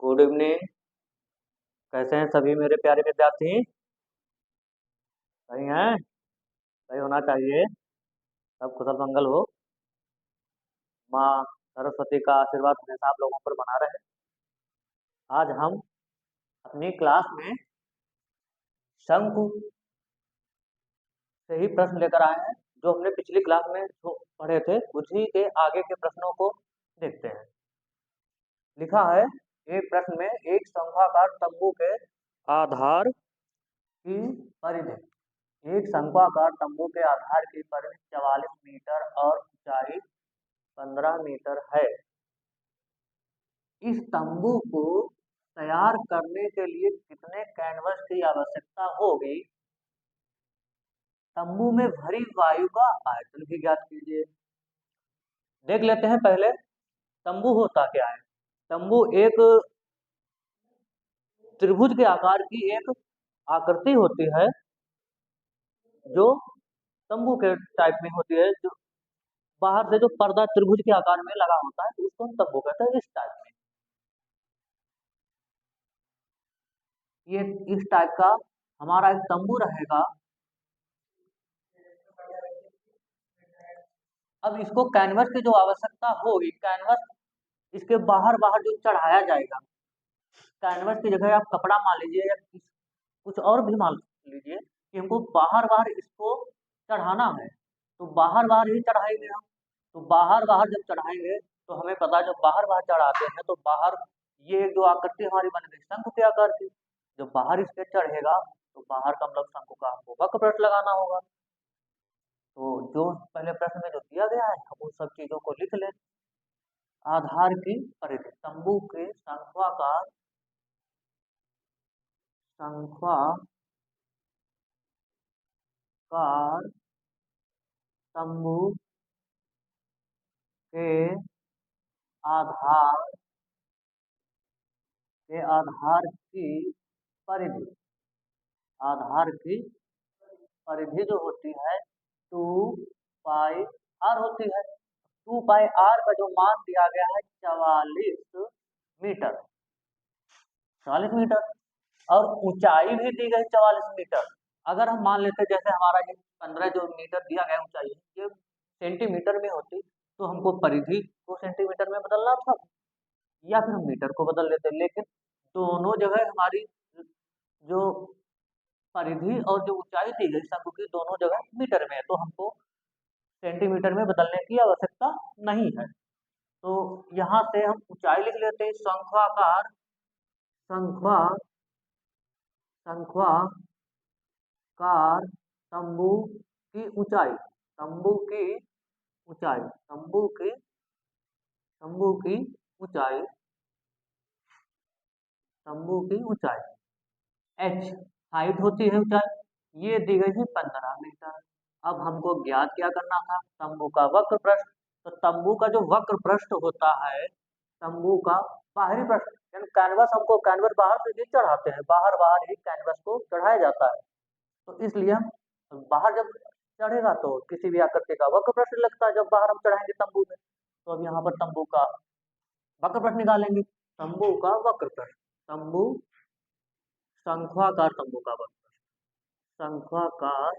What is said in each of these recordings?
Good evening. कैसे हैं सभी मेरे प्यारे विद्यार्थी? सही हैं? सही होना चाहिए। सब कुशल मंगल हो। माँ सरस्वती का आशीर्वाद हमेशा आप लोगों पर बना रहे। आज हम अपनी क्लास में शंकु से ही प्रश्न लेकर आए हैं, जो हमने पिछली क्लास में जो पढ़े थे उसी के आगे के प्रश्नों को देखते हैं। लिखा है एक प्रश्न में, एक शंक्वाकार तंबू के आधार की परिधि एक शंक्वाकार तंबू के आधार की परिधि 44 मीटर और ऊंचाई 15 मीटर है। इस तंबू को तैयार करने के लिए कितने कैनवस की आवश्यकता होगी? तंबू में भरी वायु का आयतन भी ज्ञात कीजिए। देख लेते हैं पहले तंबू होता क्या है। तंबू एक त्रिभुज के आकार की एक आकृति होती है, जो तंबू के टाइप में होती है, जो बाहर से जो पर्दा त्रिभुज के आकार में लगा होता है, तो उसको हम तंबू कहते हैं। इस टाइप में ये इस टाइप का हमारा एक तंबू रहेगा। अब इसको कैनवस की जो आवश्यकता होगी, कैनवस इसके बाहर बाहर जो चढ़ाया जाएगा, कैनवस की जगह आप कपड़ा मान लीजिए या कुछ और भी मान लीजिए कि हमको बाहर बाहर इसको चढ़ाना है, तो बाहर बाहर ही चढ़ाएंगे हम। तो बाहर बाहर जब चढ़ाएंगे तो हमें पता है, जब बाहर बाहर चढ़ाते हैं तो बाहर ये जो आकृति हमारी बन गई शंकु के आकार की, जब बाहर इसके चढ़ेगा तो बाहर का मतलब शंकु का हमको वक्रपृष्ठ लगाना होगा। तो जो पहले प्रश्न में जो दिया गया है, हम उन सब चीजों को लिख लें। आधार की परिधि, तंबू के शंक्वाकार तंबू के आधार परिधि आधार की परिधि जो होती है 2 पाई आर होती है। 2 पाई आर का जो मान दिया गया है 44 मीटर 44 मीटर, और ऊंचाई भी दी गई 44 मीटर। अगर हम मान लेते जैसे हमारा ये 15 जो मीटर दिया गया ऊंचाई, ये सेंटीमीटर में होती तो हमको परिधि को सेंटीमीटर में बदलना था, या फिर हम मीटर को बदल लेते। लेकिन दोनों जगह हमारी जो परिधि और जो ऊंचाई दी गई शंकु की, दोनों जगह मीटर में है, तो हमको सेंटीमीटर में बदलने की आवश्यकता नहीं है। तो यहाँ से हम ऊंचाई लिख लेते हैं। शंक्वाकार तंबू की ऊंचाई तंबू की ऊंचाई तंबू की तंबू की ऊंचाई तंबू की ऊंचाई h हाइट होती है ऊंचाई, ये दी गई है 15 मीटर। अब हमको ज्ञात क्या करना था? तंबू का वक्र पृष्ठ। तो तंबू का जो वक्र पृष्ठ होता है, तंबू का बाहरी पृष्ठ, यानी कैनवस, हमको कैनवस बाहर से भी चढ़ाते हैं, बाहर बाहर ही कैनवस को चढ़ाया जाता है। तो इसलिए हम बाहर जब चढ़ेगा तो किसी भी आकृति का वक्र पृष्ठ लगता है, जब बाहर हम चढ़ाएंगे तंबू में। तो अब यहाँ पर तंबू का वक्र पृष्ठ निकालेंगे। तंबू का वक्र पृष्ठ, तंबू शंक्वाकार तंबू का वक्र पृष्ठ, शंक्वाकार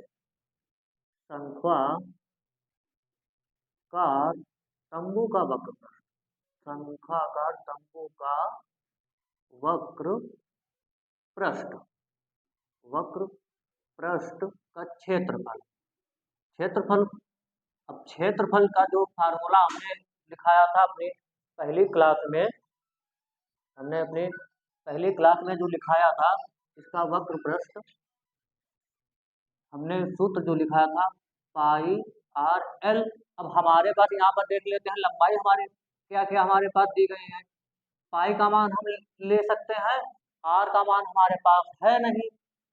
तंबू का वक्र पृष्ठ, शंक्वाकार तंबू का वक्र पृष्ठ का क्षेत्रफल। अब क्षेत्रफल का जो फार्मूला हमने लिखाया था अपनी पहली क्लास में, हमने अपनी पहली क्लास में जो लिखाया था, इसका वक्र पृष्ठ हमने सूत्र जो लिखाया था पाई आर एल। अब हमारे पास यहाँ पर देख लेते हैं लंबाई हमारी क्या क्या हमारे पास दी गई है। पाई का मान हम ले सकते हैं, आर का मान हमारे पास है नहीं,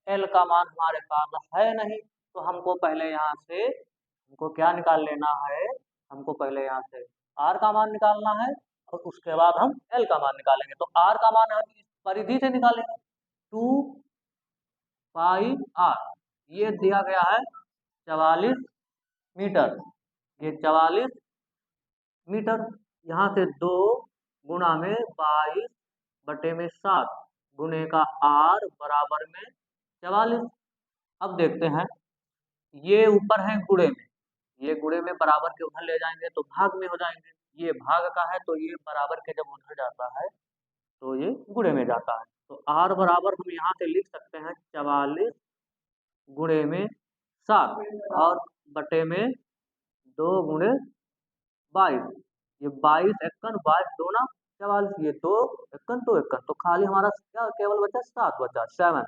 एल का मान हमारे पास है नहीं। तो हमको पहले यहाँ से हमको क्या निकाल लेना है? हमको पहले यहाँ से आर का मान निकालना है, और उसके बाद हम एल का मान निकालेंगे। तो आर का मान हम इस परिधि से निकालेंगे, 2 पाई आर, ये दिया गया है 44 मीटर। ये 44 मीटर, यहाँ से 2 गुणा में 22 बटे में 7 गुणे का r बराबर में 44। अब देखते हैं, ये ऊपर है गुणे में, ये गुणे में बराबर के उधर ले जाएंगे तो भाग में हो जाएंगे, ये भाग का है तो ये बराबर के जब उधर जाता है तो ये गुणे में जाता है। तो r बराबर हम यहाँ से लिख सकते हैं 44 गुणे में 7 और बटे में 2 गुणे 22। ये 22 इक्कन 22 दो ना 44, ये 2 इक्कन तो इक्कन, तो खाली हमारा क्या केवल बचा 7 बचा 7।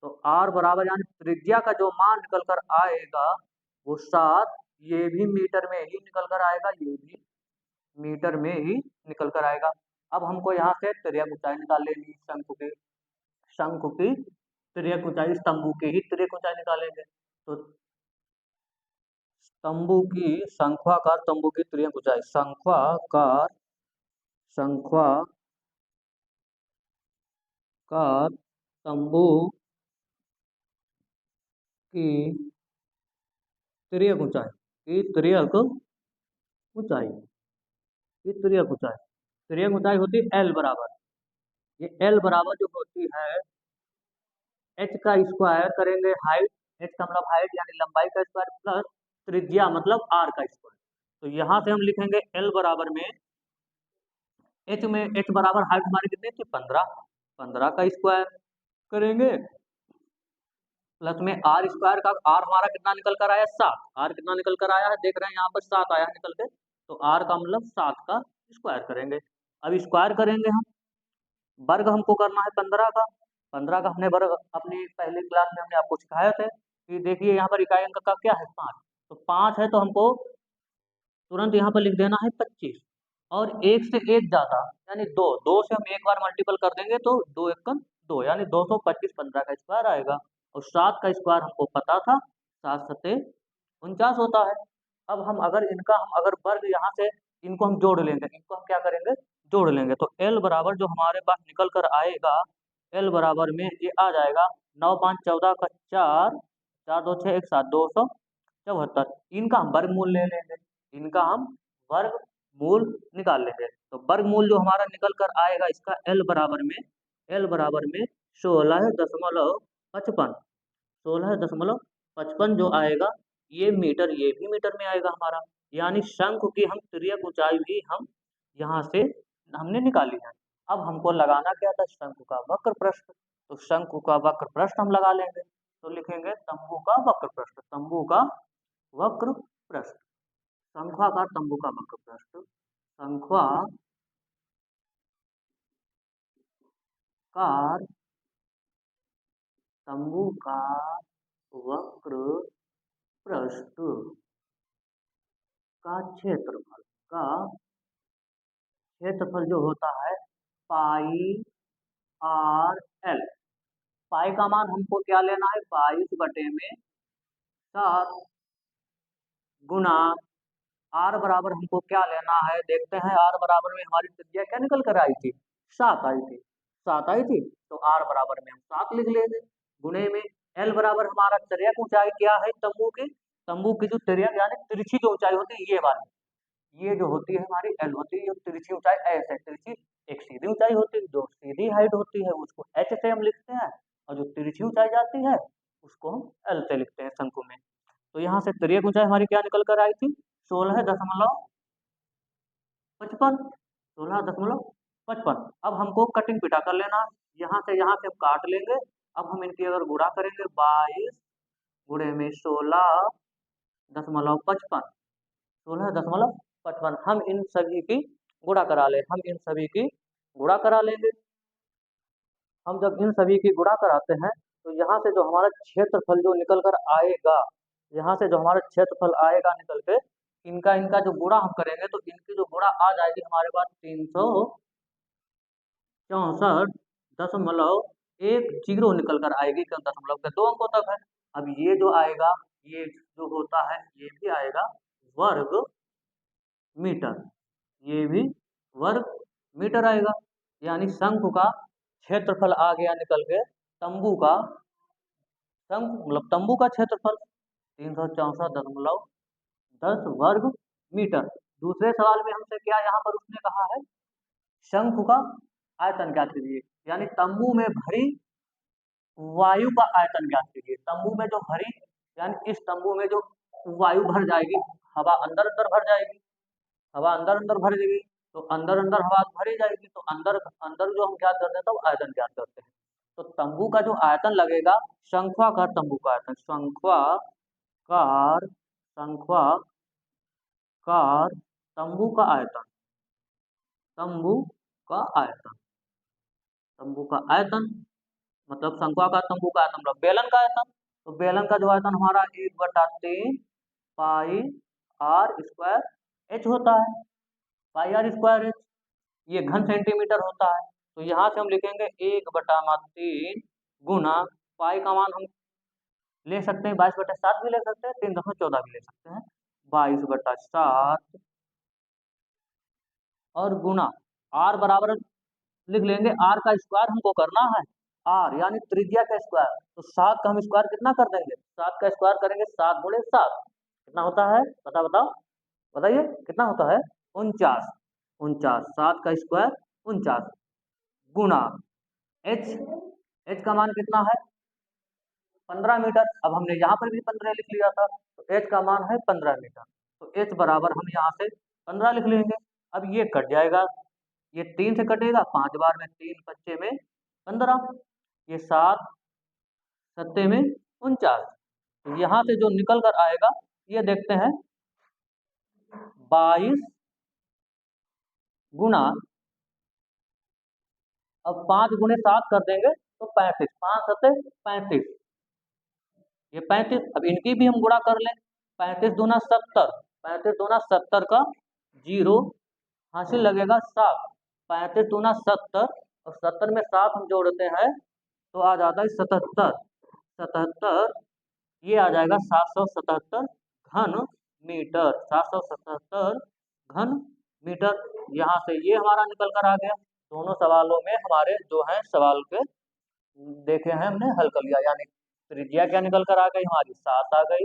तो r बराबर यानी त्रिज्या का जो मान निकल कर आएगा वो 7, ये भी मीटर में ही निकल कर आएगा, ये भी मीटर में ही निकल कर आएगा। अब हमको यहाँ से तिर्यक ऊंचाई निकाल लेनी, शंकु की तिर्यक ऊंचाई, स्तंभु की ही तिर्यक ऊंचाई निकालेंगे। तो स्तंभु की शंक्वाकार तंबू की तिर्यक ऊंचाई, शंक्वाकार तंबू की तिर्यक ऊंचाई, की तिर्यक ऊंचाई, की तिर्यक ऊंचाई, तिर्यक ऊंचाई होती है L बराबर, ये L बराबर जो होती है h का स्क्वायर करेंगे हाइट, h का मतलब हाइट यानी लंबाई का स्क्वायर प्लस त्रिज्या मतलब r का स्क्वायर। तो यहाँ से हम लिखेंगे L बराबर में h बराबर हाइट हमारी कितनी थी 15, 15 का स्क्वायर करेंगे प्लस में r स्क्वायर का, r हमारा कितना निकल कर आया 7, r कितना निकल कर आया है देख रहे हैं यहाँ पर 7 आया निकल के, तो r का मतलब 7 का स्क्वायर करेंगे। अब स्क्वायर करेंगे हम, वर्ग हमको करना है 15 का, 15 का हमने वर्ग अपनी पहली क्लास में हमने आपको सिखाए थे कि देखिए यहाँ पर इकाई अंक का क्या है 5, तो 5 है तो हमको तुरंत यहाँ पर लिख देना है 25, और एक से एक ज्यादा यानी 2, 2 से हम एक बार मल्टीपल कर देंगे तो 2 इक्कन 2 यानी 225 15 का स्क्वायर आएगा, और 7 का स्क्वायर हमको पता था 7 सत्ते 49 होता है। अब हम अगर इनका हम अगर वर्ग यहाँ से इनको हम जोड़ लेंगे, इनको हम क्या करेंगे जोड़ लेंगे, तो L बराबर जो हमारे पास निकल कर आएगा L बराबर में ये आ जाएगा 9 5 14 का 4, 4 2 6 1 7 274, इनका हम वर्गमूल ले लेंगे, इनका हम वर्गमूल निकाल लेंगे। तो वर्गमूल जो हमारा निकल कर आएगा इसका L बराबर में 16.55, 16.55 जो आएगा ये मीटर, ये भी मीटर में आएगा हमारा, यानी शंकु की हम तिर्यक ऊंचाई भी हम यहाँ से हमने निकाली है। अब हमको लगाना क्या था शंकु का वक्र पृष्ठ, तो शंकु का वक्र पृष्ठ हम लगा लेंगे, तो लिखेंगे तंबू का वक्र पृष्ठ, तंबू का वक्र पृष्ठ, शंख्वाकार तंबू का वक्र पृष्ठ, शंख्वाकार तंबू का वक्र पृष्ठ का क्षेत्रफल जो होता है पाई आर एल, पाई का मान हमको क्या लेना है 22 बटे में 7 गुना आर बराबर हमको क्या लेना है देखते हैं, आर बराबर में हमारी त्रिज्या क्या निकल कर आई थी 7 आई थी, 7 आई थी, तो आर बराबर में हम 7 लिख लेंगे, गुणे में एल बराबर हमारा तिर्यक ऊंचाई क्या है तंबू की जो तिर्यक यानी तिरछी जो ऊंचाई होती है ये वाली, ये जो होती है हमारी एल होती है, जो तिरछी ऊंचाई एस है, तिरछी एक सीधी ऊंचाई होती है, जो सीधी हाइट होती है उसको एच से हम लिखते हैं, और जो तिरछी ऊंचाई जाती है उसको हम एल से लिखते हैं शंकु में। तो यहाँ से तिर्यक ऊंचाई हमारी क्या निकल कर आई थी 16.55, 16.55। अब हमको कटिंग पिटा कर लेना, यहाँ से हम काट लेंगे। अब हम इनकी अगर गुणा करेंगे 22 गुणे में 16.55, 16.55 हम इन सभी की गुणा करा ले, हम इन सभी की गुणा करा लेंगे। हम जब इन सभी की गुणा कराते हैं तो यहाँ से जो हमारा क्षेत्रफल जो निकल कर आएगा, यहाँ से जो हमारा क्षेत्रफल आएगा निकल के, इनका इनका जो गुणा हम करेंगे तो इनकी जो गुणा आ जाएगी हमारे पास 364.10 निकल कर आएगी, क्यों दशमलव के 2 अंकों तक है। अब ये जो आएगा ये जो होता है ये भी आएगा वर्ग मीटर, ये भी वर्ग मीटर आएगा, यानी शंकु का क्षेत्रफल आ गया निकल के तंबू का, शंकु मतलब तंबू का क्षेत्रफल 364.10 वर्ग मीटर। दूसरे सवाल में हमसे क्या यहाँ पर उसने कहा है शंकु का आयतन ज्ञात कीजिए, यानी तंबू में भरी वायु का आयतन ज्ञात कीजिए। तंबू में जो भरी, यानी इस तंबू में जो वायु भर जाएगी, हवा अंदर अंदर भर जाएगी, हवा अंदर अंदर भर जाएगी, तो अंदर अंदर हवा भरी जाएगी, तो अंदर अंदर जो हम ज्ञात करते हैं तो आयतन ज्ञात करते हैं। तो तंबू का जो आयतन लगेगा, शंक्वाकार तंबू का आयतन, शंक्वाकार तंबू का आयतन, तंबू का आयतन, तंबू का आयतन मतलब शंक्वाकार तंबू का आयतन मतलब बेलन का आयतन। तो बेलन का जो आयतन हमारा 1/3 पाई आर स्क्वायर एच होता है, पाई आर स्क्वायर एच, ये घन सेंटीमीटर होता है। तो यहाँ से हम लिखेंगे 1/3 गुना पाई का मान हम ले सकते हैं 22/7 भी ले सकते हैं, 3.14 भी ले सकते हैं, 22/7 और गुना आर बराबर लिख लेंगे, आर का स्क्वायर हमको करना है, आर यानी त्रिज्या का स्क्वायर, तो 7 का हम स्क्वायर कितना कर देंगे, 7 का स्क्वायर करेंगे 7 × 7 कितना होता है, बताओ बताइए कितना होता है, 49, 7 का स्क्वायर 49 गुना एच, एच का मान कितना है 15 मीटर। अब हमने यहाँ पर भी 15 लिख लिया था, तो एच का मान है 15 मीटर, तो एच बराबर हम यहाँ से 15 लिख लेंगे। अब ये कट जाएगा, ये 3 से कटेगा, 5 बार में 3 बच्चे में 15, ये 7 सत्ते में 49, तो यहाँ से जो निकल कर आएगा ये देखते हैं 22 गुना, अब 5 × 7 कर देंगे तो 35, 5 सत्ते 35, ये 35, अब इनकी भी हम गुणा कर लें, 35 दूना 70, 35 दूना 70 का 0 हासिल लगेगा 7, 35 दूना 70 और 70 में 7 हम जोड़ते हैं तो आ जाता है 77, 77 ये आ जाएगा 777 घन मीटर, 777 घन मीटर। यहाँ से ये हमारा निकल कर आ गया। दोनों सवालों में हमारे जो है सवाल के देखे हैं हमने हल कर लिया, यानी त्रिज्या क्या निकल कर आ गई हमारी 7 आ गई,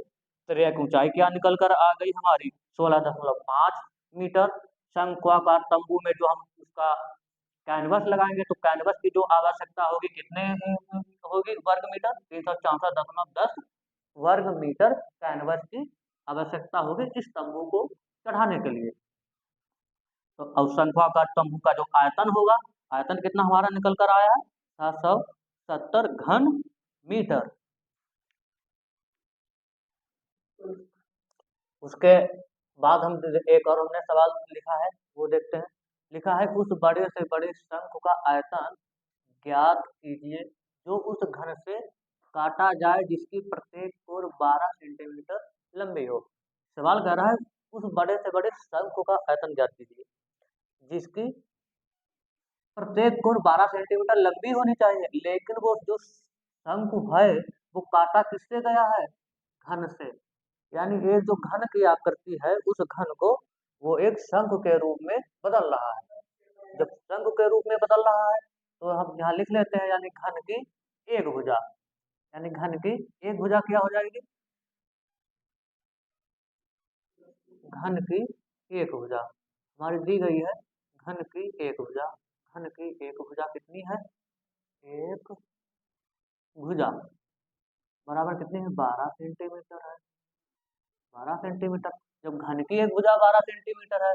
त्रिज्या की ऊंचाई क्या निकल कर आ गई हमारी 16.5 मीटर। शंक्वाकार तंबू में जो हम उसका कैनवस लगाएंगे तो कैनवस की जो आवश्यकता होगी कितने होगी वर्ग मीटर, 364.10 वर्ग मीटर कैनवस की आवश्यकता होगी इस तंबू को चढ़ाने के लिए। तो अब शंक्वाकार तंबू का जो आयतन होगा, आयतन कितना हमारा निकल कर आया है 770 घन मीटर। उसके बाद हम एक और हमने सवाल लिखा है वो देखते हैं। लिखा है उस बड़े से बड़े शंख का आयतन ज्ञात कीजिए जो उस घन से काटा जाए जिसकी प्रत्येक कोर 12 सेंटीमीटर लंबी हो। सवाल कह रहा है उस बड़े से बड़े शंख का आयतन ज्ञात कीजिए जिसकी प्रत्येक कोर 12 सेंटीमीटर लंबी होनी चाहिए, लेकिन वो जो शंख है वो काटा किससे गया है, घन से, यानी ये जो घन की आकृति है उस घन को वो एक शंख के रूप में बदल रहा है। जब शंख के रूप में बदल रहा है तो हम यहाँ लिख लेते हैं, यानी घन की एक भुजा, यानी घन की एक भुजा क्या हो जाएगी, घन की एक भुजा हमारी दी गई है, घन की एक भुजा, घन की एक भुजा कितनी है, एक भुजा बराबर कितनी है 12 सेंटीमीटर है, 12 सेंटीमीटर। जब घन की एक भुजा 12 सेंटीमीटर है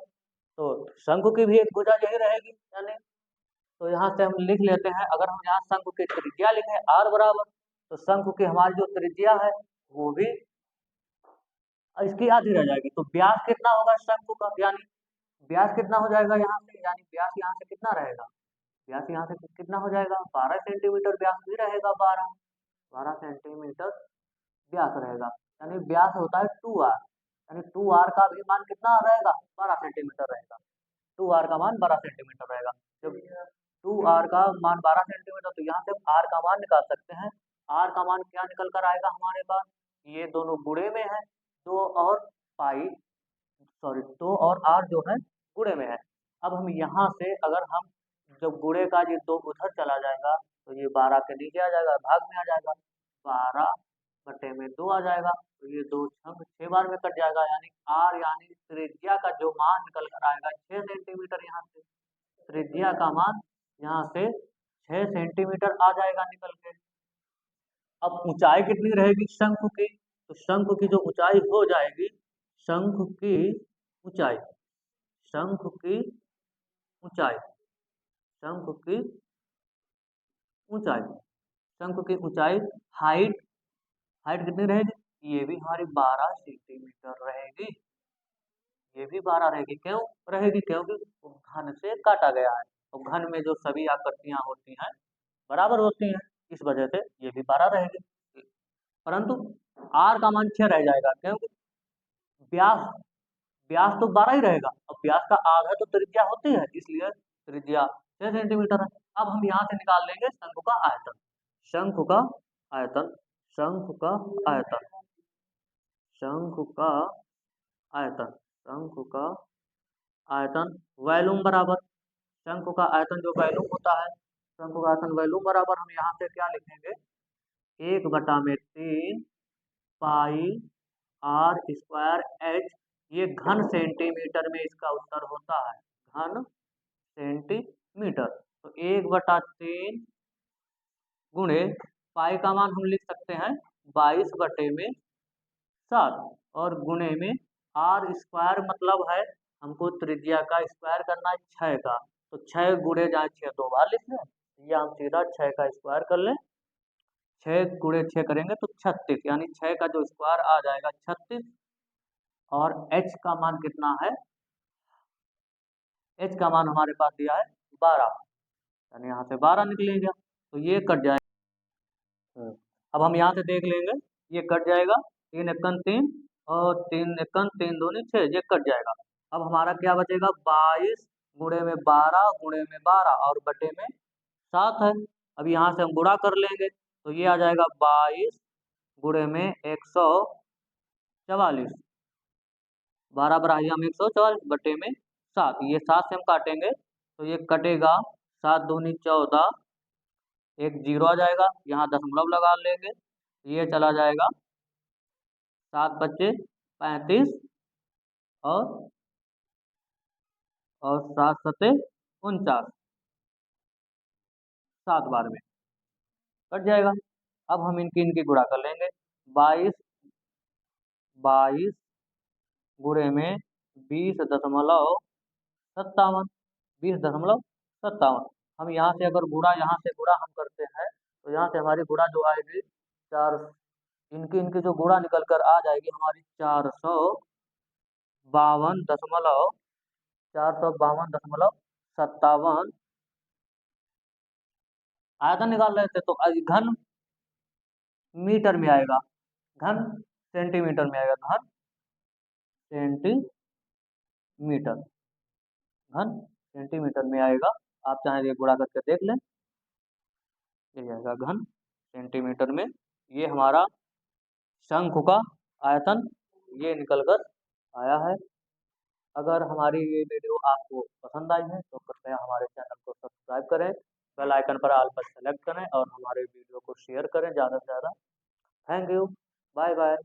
तो शंख की भी एक भुजा यही रहेगी, यानी तो यहाँ से हम लिख लेते हैं, अगर हम यहाँ शंख की त्रिज्या लिखें r बराबर, तो शंख की हमारी जो त्रिज्या है वो भी इसकी आधी रह जाएगी, तो व्यास कितना होगा शंख का, यानी व्यास कितना हो जाएगा यहाँ से, यानी व्यास यहाँ से कितना रहेगा, व्यास यहाँ से कितना हो जाएगा 12 सेंटीमीटर व्यास भी रहेगा, 12 सेंटीमीटर व्यास रहेगा, यानी व्यास होता है 2r, यानी 2r का भी मान कितना रहेगा 12 सेंटीमीटर रहेगा, 2r का मान 12 सेंटीमीटर रहेगा। जब 2r का मान 12 सेंटीमीटर, तो यहाँ से r का मान निकाल सकते हैं, r का मान क्या निकल कर आएगा हमारे पास, ये दोनों गुणे में है, 2 और पाई सॉरी 2 और r जो है गुणे में है। अब हम यहाँ से अगर हम जब गुणे का ये 2 उधर चला जाएगा तो ये 12 के नीचे आ जाएगा, भाग में आ जाएगा, 12/2 आ जाएगा, तो ये 2 6 बार में कट जाएगा, यानी r यानी त्रिज्या का जो मान निकल कर आएगा 6 सेंटीमीटर, यहाँ से त्रिज्या का मान यहाँ से 6 सेंटीमीटर आ जाएगा निकल के। अब ऊंचाई कितनी रहेगी शंख की, तो शंख की जो ऊंचाई हो जाएगी, शंख की ऊंचाई, शंख की ऊंचाई, शंख की ऊंचाई, शंख की ऊंचाई, हाइट, हाइट कितनी रहेगी, ये भी हमारी 12 सेंटीमीटर रहेगी, ये भी 12 रहेगी। क्यों रहेगी, क्योंकि वो घन से काटा गया है, और घन में जो सभी आकृतियां होती हैं बराबर होती हैं, इस वजह से ये भी 12 रहेगी। परंतु आर का मान 6 रह जाएगा, क्योंकि व्यास, व्यास तो 12 ही रहेगा, और व्यास का आधा तो त्रिज्या होती है, इसलिए त्रिज्या 6 सेंटीमीटर है। अब हम यहाँ से निकाल लेंगे शंकु का आयतन, शंकु का आयतन, शंकु का आयतन, शंकु का आयतन, शंकु का आयतन, वॉल्यूम बराबर, शंकु का आयतन जो वॉल्यूम होता है, शंकु का आयतन वॉल्यूम बराबर, हम यहाँ से क्या लिखेंगे, 1/3 पाई आर स्क्वायर एच, ये घन सेंटीमीटर में इसका उत्तर होता है, घन सेंटीमीटर। तो 1/3 गुणे पाई का मान हम लिख सकते हैं 22/7, और गुणे में आर स्क्वायर मतलब है हमको त्रिज्या का स्क्वायर करना है 6 का, तो 6 गुणे जाए 6 दो बार लिख लें, या हम सीधा 6 का स्क्वायर कर लें, 6 गुणे 6 करेंगे तो 36, यानी 6 का जो स्क्वायर आ जाएगा 36, और h का मान कितना है, h का मान हमारे पास दिया है 12, यानी यहाँ से 12 निकलेगा, तो ये कट जाएगा। अब हम यहाँ से देख लेंगे, ये कट जाएगा, 3 एकन 3 और 3 एकन 3 दूनी 6, ये कट जाएगा। अब हमारा क्या बचेगा, 22 गुणे में 12 गुणे में 12 और बटे में 7 है। अब यहाँ से हम गुणा कर लेंगे, तो ये आ जाएगा 22 गुणे में 144, 12 बराबर हम 144 बटे में 7, ये 7 से हम काटेंगे तो ये कटेगा, 7 दूनी 14, एक जीरो आ जाएगा, यहाँ दशमलव लगा लेंगे, ये चला जाएगा, 7 बच्चे 35, और 7 सते 49, 7 बार में कट जाएगा। अब हम इनकी इनकी गुणा कर लेंगे, 22 22 गुणे में 20.57, 20.57, हम यहाँ से अगर गुणा, यहाँ से गुणा हम करते हैं तो यहाँ से हमारी गुणा जो आएगी 4, इनकी इनकी जो गुणा निकल कर आ जाएगी हमारी 452.57 आयतन निकाल रहे थे, तो घन मीटर में आएगा, घन सेंटीमीटर में आएगा, घन सेंटीमीटर, घन सेंटीमीटर में आएगा। आप चाहे ये गुणा करके देख लें, ये जाएगा घन सेंटीमीटर में। ये हमारा शंकु का आयतन ये निकल कर आया है। अगर हमारी ये वीडियो आपको पसंद आई है तो कृपया हमारे चैनल को सब्सक्राइब करें, बेल आइकन पर ऑल पर सेलेक्ट करें, और हमारे वीडियो को शेयर करें ज़्यादा से ज़्यादा। Thank you, bye bye.